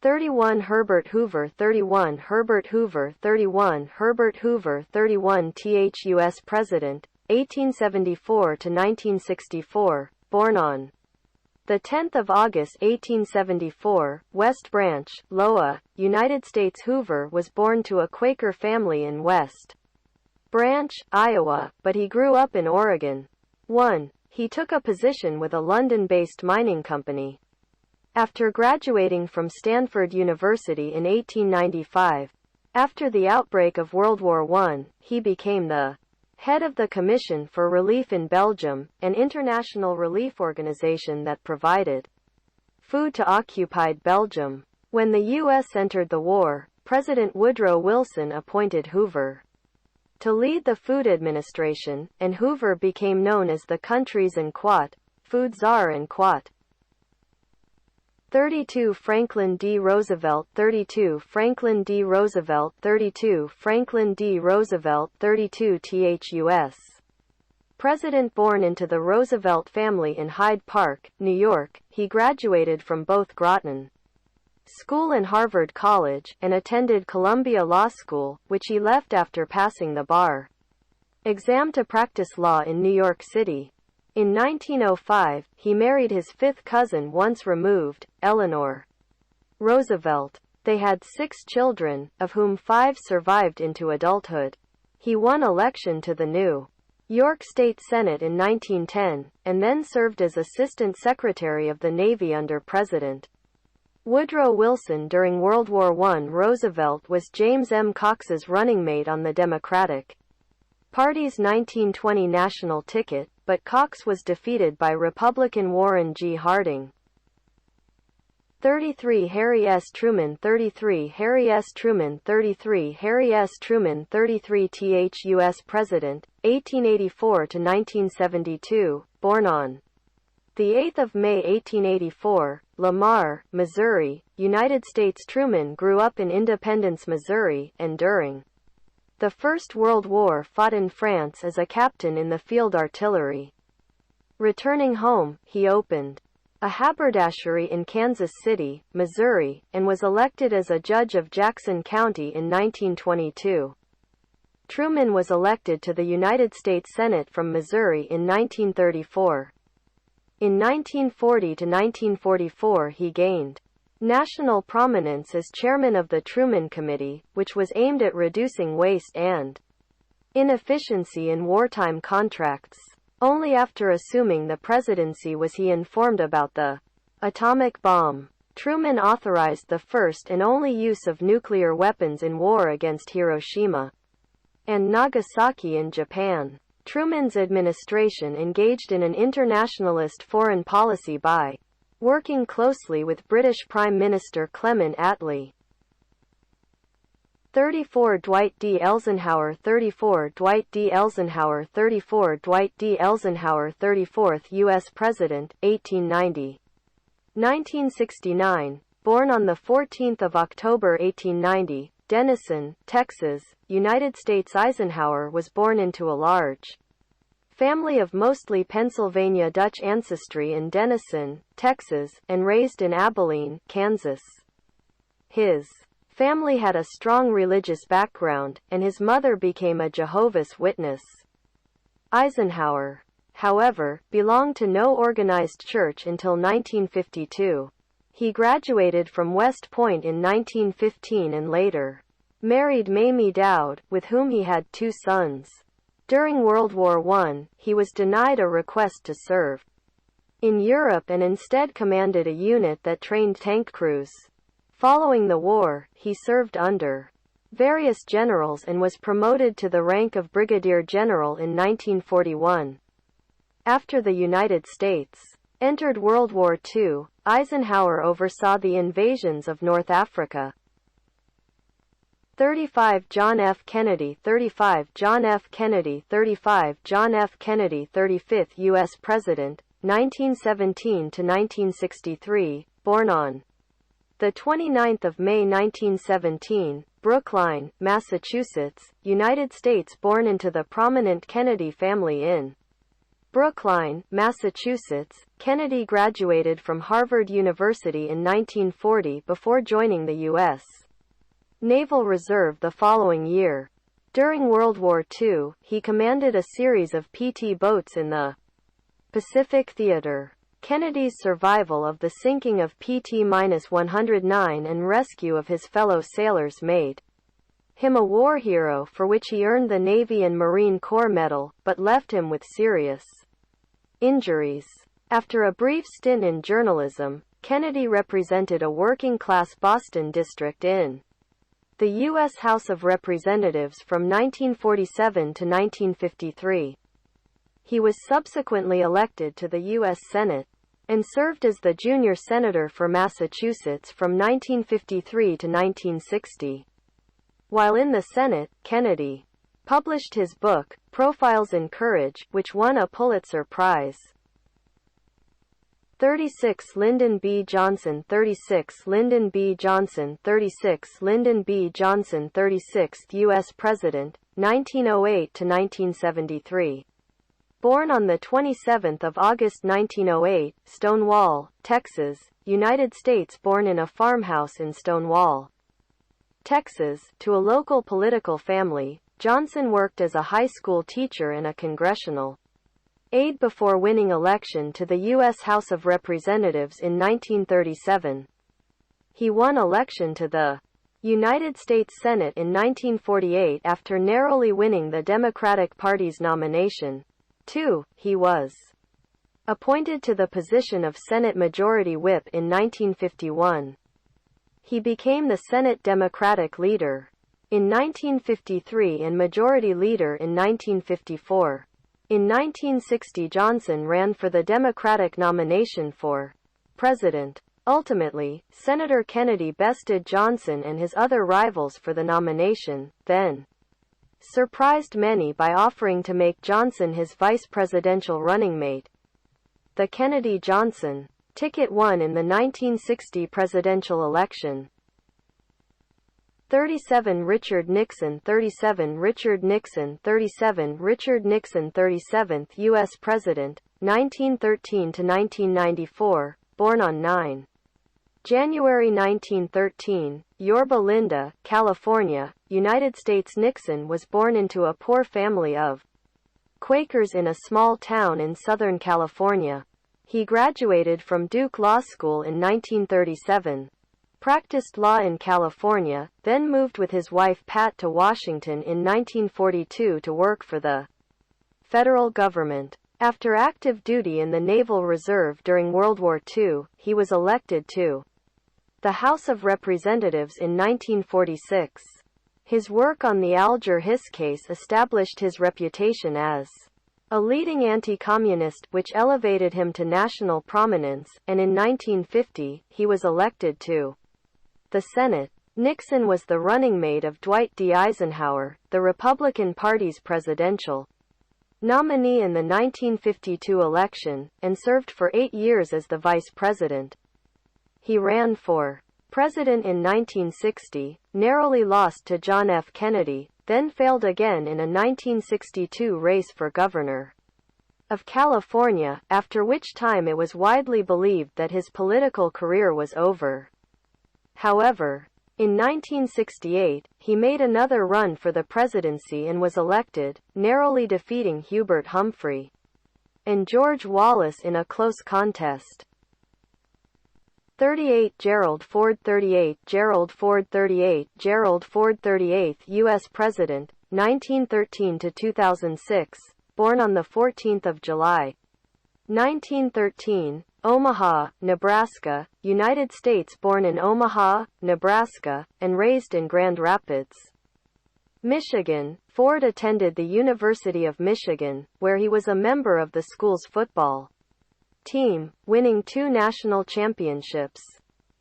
31 Herbert Hoover 31 Herbert Hoover 31 Herbert Hoover 31 U.S. President, 1874 to 1964, born on the 10th of August 1874, West Branch, Iowa, United States. Hoover was born to a Quaker family in West Branch, Iowa, but he grew up in Oregon. 1. He took a position with a London-based mining company. After graduating from Stanford University in 1895, after the outbreak of World War I, he became the head of the Commission for Relief in Belgium, an international relief organization that provided food to occupied Belgium. When the U.S. entered the war, President Woodrow Wilson appointed Hoover to lead the Food Administration, and Hoover became known as the country's food czar. 32 Franklin D. Roosevelt 32 Franklin D. Roosevelt 32 Franklin D. Roosevelt 32 U.S. President. Born into the Roosevelt family in Hyde Park, New York, he graduated from both Groton School and Harvard College, and attended Columbia Law School, which he left after passing the bar exam to practice law in New York City. In 1905, he married his fifth cousin once removed, Eleanor Roosevelt. They had 6 children, of whom 5 survived into adulthood. He won election to the New York State Senate in 1910, and then served as Assistant Secretary of the Navy under President Woodrow Wilson during World War I. Roosevelt was James M. Cox's running mate on the Democratic Party's 1920 national ticket, but Cox was defeated by Republican Warren G. Harding. 33 Harry S. Truman 33 Harry S. Truman 33 Harry S. Truman 33 U.S. President, 1884 to 1972, born on the 8th of May 1884, Lamar, Missouri, United States. Truman grew up in Independence, Missouri, and during the First World War fought in France as a captain in the field artillery. Returning home, he opened a haberdashery in Kansas City, Missouri, and was elected as a judge of Jackson County in 1922. Truman was elected to the United States Senate from Missouri in 1934. In 1940 to 1944 he gained national prominence as chairman of the Truman Committee, which was aimed at reducing waste and inefficiency in wartime contracts. Only after assuming the presidency was he informed about the atomic bomb. Truman authorized the first and only use of nuclear weapons in war against Hiroshima and Nagasaki in Japan. Truman's administration engaged in an internationalist foreign policy by working closely with British Prime Minister Clement Attlee. 34 Dwight D. Eisenhower 34 Dwight D. Eisenhower 34 Dwight D. Eisenhower 34th U.S. President, 1890. 1969. Born on 14 October 1890, Denison, Texas, United States. Eisenhower was born into a large family of mostly Pennsylvania Dutch ancestry in Denison, Texas, and raised in Abilene, Kansas. His family had a strong religious background, and his mother became a Jehovah's Witness. Eisenhower however, belonged to no organized church until 1952. He graduated from West Point in 1915 and later married Mamie Dowd, with whom he had 2 sons. During World War I, he was denied a request to serve in Europe and instead commanded a unit that trained tank crews. Following the war, he served under various generals and was promoted to the rank of brigadier general in 1941. After the United States entered World War II, Eisenhower oversaw the invasions of North Africa. 35 John F. Kennedy 35 John F. Kennedy 35 John F. Kennedy 35th U.S. President, 1917 to 1963, born on the 29th of May 1917, Brookline, Massachusetts, United States. Born into the prominent Kennedy family in Brookline, Massachusetts, Kennedy graduated from Harvard University in 1940 before joining the U.S. Naval Reserve the following year. During World War II, he commanded a series of PT boats in the Pacific Theater. Kennedy's survival of the sinking of PT-109 and rescue of his fellow sailors made him a war hero, for which he earned the Navy and Marine Corps Medal, but left him with serious injuries. After a brief stint in journalism, Kennedy represented a working-class Boston district in the U.S. House of Representatives from 1947 to 1953. He was subsequently elected to the U.S. Senate and served as the junior senator for Massachusetts from 1953 to 1960. While in the Senate, Kennedy published his book, Profiles in Courage, which won a Pulitzer Prize. 36 Lyndon B. Johnson 36 Lyndon B. Johnson 36 Lyndon B. Johnson 36th U.S. President, 1908 to 1973. Born on 27 August 1908, Stonewall, Texas, United States. Born in a farmhouse in Stonewall, Texas, to a local political family, Johnson worked as a high school teacher and a congressional aide before winning election to the U.S. House of Representatives in 1937. He won election to the United States Senate in 1948 after narrowly winning the Democratic Party's nomination. 2. He was appointed to the position of Senate Majority Whip in 1951. He became the Senate Democratic Leader in 1953 and Majority Leader in 1954. In 1960, Johnson ran for the Democratic nomination for president. Ultimately, Senator Kennedy bested Johnson and his other rivals for the nomination, then surprised many by offering to make Johnson his vice presidential running mate. The Kennedy-Johnson ticket won in the 1960 presidential election. 37 Richard Nixon 37 Richard Nixon 37 Richard Nixon 37th U.S. President, 1913 to 1994, born on 9 January 1913, Yorba Linda, California, United States. Nixon was born into a poor family of Quakers in a small town in Southern California. He graduated from Duke Law School in 1937, practiced law in California, then moved with his wife Pat to Washington in 1942 to work for the federal government. After active duty in the Naval Reserve during World War II, he was elected to the House of Representatives in 1946. His work on the Alger Hiss case established his reputation as a leading anti-communist, which elevated him to national prominence, and in 1950, he was elected to the Senate. Nixon was the running mate of Dwight D. Eisenhower, the Republican Party's presidential nominee in the 1952 election, and served for 8 years as the vice president. He ran for president in 1960, narrowly lost to John F. Kennedy, then failed again in a 1962 race for governor of California, after which time it was widely believed that his political career was over. However, in 1968, he made another run for the presidency and was elected, narrowly defeating Hubert Humphrey. and George Wallace in a close contest. 38 Gerald Ford 38 Gerald Ford 38 Gerald Ford 38th U.S. President, 1913 to 2006, born on the 14th of July, 1913, Omaha, Nebraska, United States. Born in Omaha, Nebraska, and raised in Grand Rapids, Michigan, Ford attended the University of Michigan, where he was a member of the school's football team, winning 2 national championships.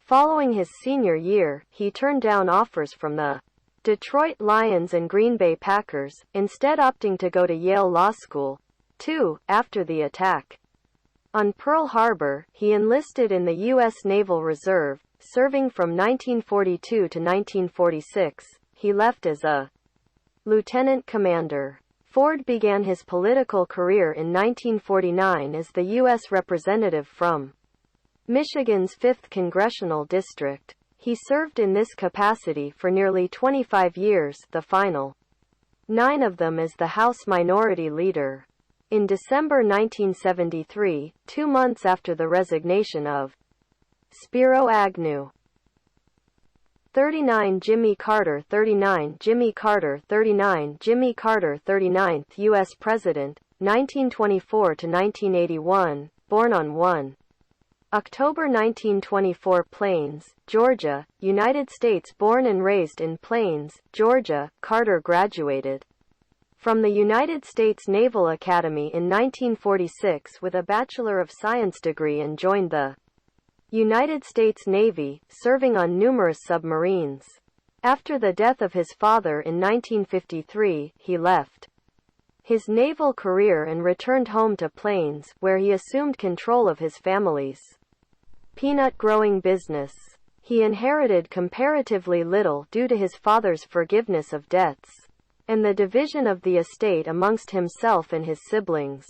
Following his senior year, he turned down offers from the Detroit Lions and Green Bay Packers, instead opting to go to Yale Law School. 2. After the attack on Pearl Harbor, he enlisted in the U.S. Naval Reserve, serving from 1942 to 1946. He left as a lieutenant commander. Ford began his political career in 1949 as the U.S. representative from Michigan's 5th Congressional District. He served in this capacity for nearly 25 years, the final 9 of them as the House Minority Leader. In December 1973, 2 months after the resignation of Spiro Agnew. 39 Jimmy Carter 39 Jimmy Carter 39 Jimmy Carter 39th U.S. President, 1924 to 1981, born on 1 October 1924. Plains, Georgia, United States. Born and raised in Plains, Georgia, Carter graduated from the United States Naval Academy in 1946 with a Bachelor of Science degree and joined the United States Navy, serving on numerous submarines. After the death of his father in 1953, he left his naval career and returned home to Plains, where he assumed control of his family's peanut growing business. He inherited comparatively little due to his father's forgiveness of debts and the division of the estate amongst himself and his siblings.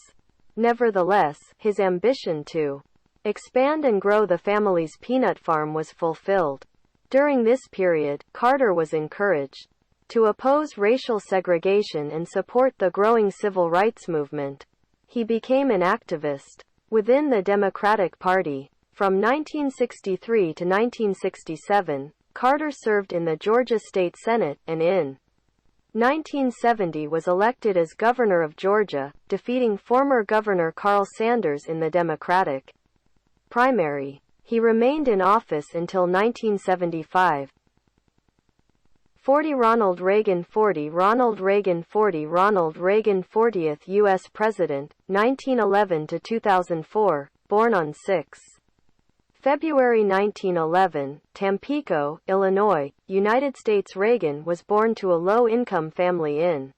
Nevertheless, his ambition to expand and grow the family's peanut farm was fulfilled. During this period, Carter was encouraged to oppose racial segregation and support the growing civil rights movement. He became an activist within the Democratic Party. From 1963 to 1967, Carter served in the Georgia State Senate, and in 1970 was elected as governor of Georgia, defeating former Governor Carl Sanders in the Democratic primary. He remained in office until 1975. 40 Ronald Reagan 40 Ronald Reagan 40 Ronald Reagan 40th U.S. President, 1911 to 2004, born on 6 February 1911, Tampico, Illinois, United States. Reagan was born to a low-income family in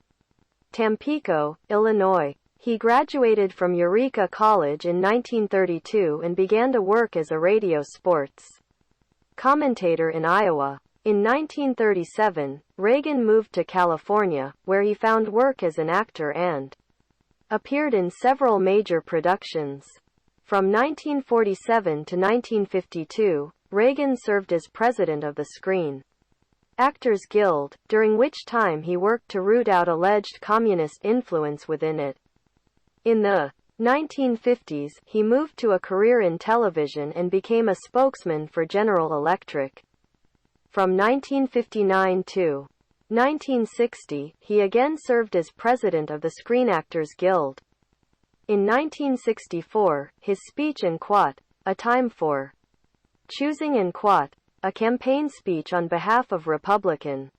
Tampico, Illinois. He graduated from Eureka College in 1932 and began to work as a radio sports commentator in Iowa. In 1937, Reagan moved to California, where he found work as an actor and appeared in several major productions. From 1947 to 1952, Reagan served as president of the Screen Actors Guild, during which time he worked to root out alleged communist influence within it. In the 1950s, he moved to a career in television and became a spokesman for General Electric. From 1959 to 1960, he again served as president of the Screen Actors Guild. In 1964, his speech in Quat, A Time for Choosing in Quat, a campaign speech on behalf of Republican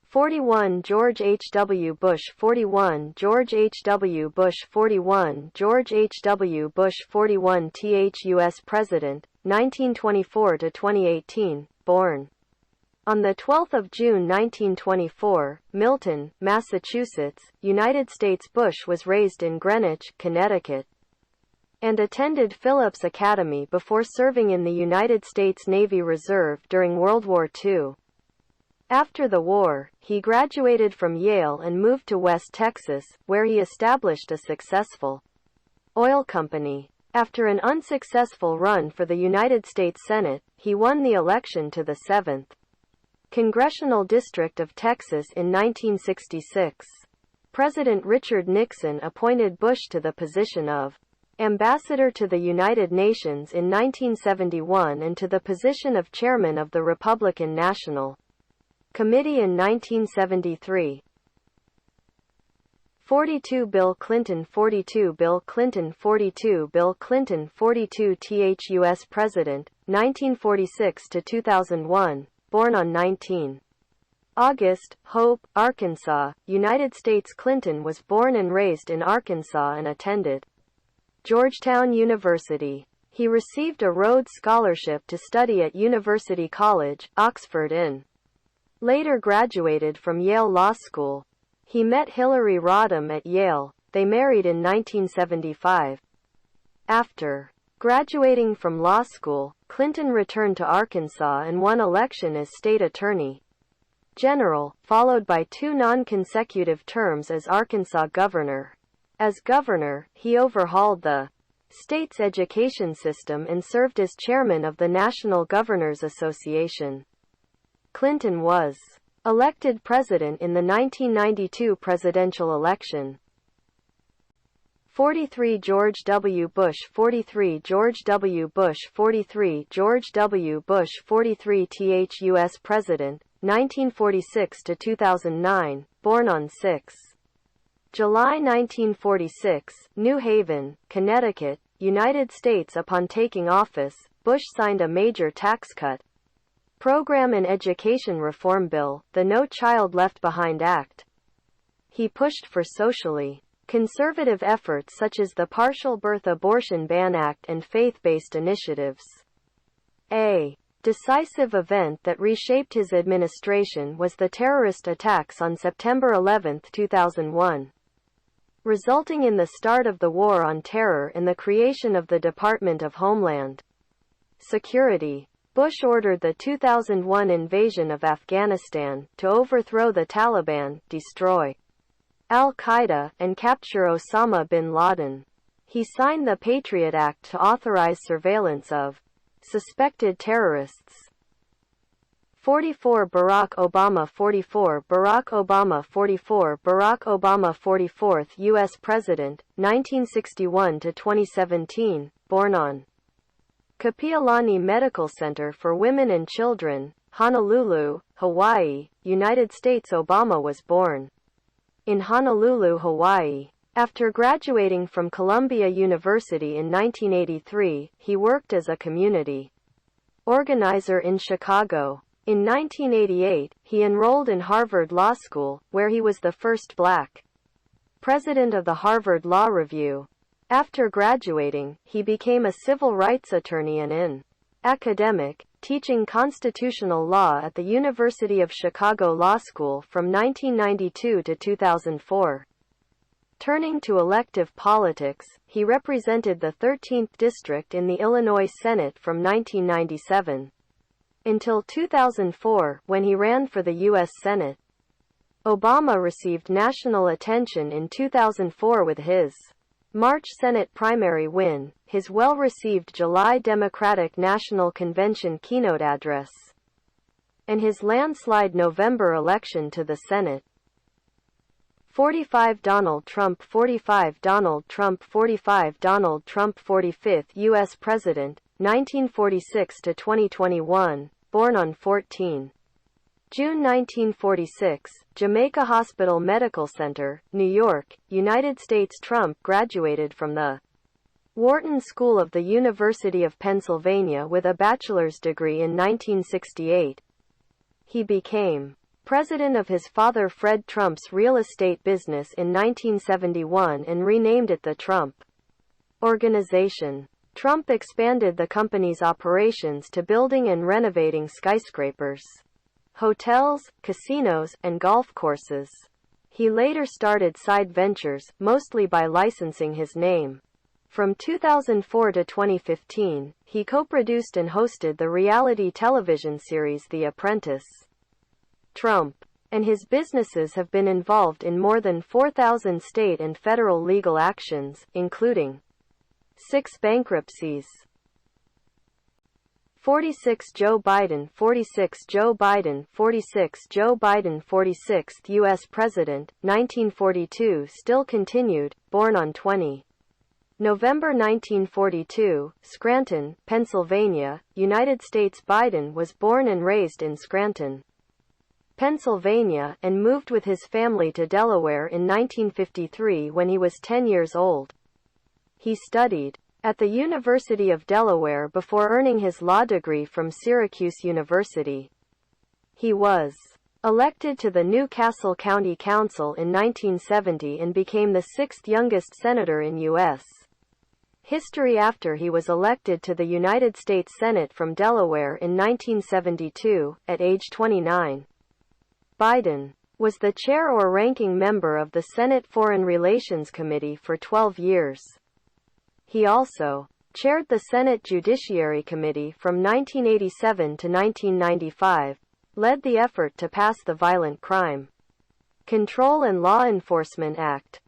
41 George H. W. Bush 41 George H. W. Bush 41 George H. W. Bush 41 th U.S. President, 1924 to 2018, born on 12 June 1924, Milton, Massachusetts, United States. Bush was raised in Greenwich, Connecticut, and attended Phillips Academy before serving in the United States Navy Reserve during World War II. After the war, he graduated from Yale and moved to West Texas, where he established a successful oil company. After an unsuccessful run for the United States Senate, he won the election to the 7th Congressional District of Texas in 1966. President Richard Nixon appointed Bush to the position of Ambassador to the United Nations in 1971 and to the position of Chairman of the Republican National Committee in 1973. 42 Bill Clinton 42 Bill Clinton 42 Bill Clinton 42 th U.S. President, 1946 to 2001, born on 19 August, Hope, Arkansas, United States. Clinton was born and raised in Arkansas and attended Georgetown University. He received a Rhodes Scholarship to study at University College, Oxford and later graduated from Yale Law School. He met Hillary Rodham at Yale. They married in 1975. After graduating from law school, Clinton returned to Arkansas and won election as state attorney general, followed by 2 non-consecutive terms as Arkansas governor. As governor, he overhauled the state's education system and served as chairman of the National Governors Association. Clinton was elected president in the 1992 presidential election. 43 George W. Bush 43 George W. Bush 43 George W. Bush 43 th U.S. President, 1946 to 2009, born on 6 July 1946, New Haven, Connecticut, United States. Upon taking office, Bush signed a major tax cut program and education reform bill, the No Child Left Behind Act. He pushed for socially conservative efforts such as the Partial Birth Abortion Ban Act and faith-based initiatives. A decisive event that reshaped his administration was the terrorist attacks on September 11, 2001, resulting in the start of the War on Terror and the creation of the Department of Homeland Security. Bush ordered the 2001 invasion of Afghanistan to overthrow the Taliban, destroy al-Qaeda, and capture Osama bin Laden. He signed the Patriot Act to authorize surveillance of suspected terrorists. 44 Barack Obama 44 Barack Obama 44 Barack Obama 44th U.S. President, 1961 to 2017, born on Kapi'olani Medical Center for Women and Children, Honolulu, Hawaii, United States. Obama was born in Honolulu, Hawaii. After graduating from Columbia University in 1983, he worked as a community organizer in Chicago. In 1988, he enrolled in Harvard Law School, where he was the first black president of the Harvard Law Review. After graduating, he became a civil rights attorney and an academic, teaching constitutional law at the University of Chicago Law School from 1992 to 2004. Turning to elective politics, he represented the 13th District in the Illinois Senate from 1997 until 2004, when he ran for the U.S. Senate. Obama received national attention in 2004 with his March Senate primary win, his well-received July Democratic National Convention keynote address, and his landslide November election to the Senate. 45 Donald Trump 45 Donald Trump 45 Donald Trump 45th U.S. President, 1946 to 2021, born on 14 June 1946, Jamaica Hospital Medical Center, New York, United States. Trump graduated from the Wharton School of the University of Pennsylvania with a bachelor's degree in 1968. He became president of his father Fred Trump's real estate business in 1971 and renamed it the Trump Organization. Trump expanded the company's operations to building and renovating skyscrapers, hotels, casinos, and golf courses. He later started side ventures, mostly by licensing his name. From 2004 to 2015, he co-produced and hosted the reality television series The Apprentice. Trump and his businesses have been involved in more than 4,000 state and federal legal actions, including 6 bankruptcies. 46 Joe Biden 46 Joe Biden 46 Joe Biden 46th U.S. President, 1942 still continued, born on 20 November 1942, Scranton, Pennsylvania, United States. Biden was born and raised in Scranton, Pennsylvania, and moved with his family to Delaware in 1953 when he was 10 years old. He studied at the University of Delaware before earning his law degree from Syracuse University. He was elected to the New Castle County Council in 1970 and became the sixth youngest senator in U.S. history after he was elected to the United States Senate from Delaware in 1972, at age 29. Biden was the chair or ranking member of the Senate Foreign Relations Committee for 12 years. He also chaired the Senate Judiciary Committee from 1987 to 1995, led the effort to pass the Violent Crime Control and Law Enforcement Act,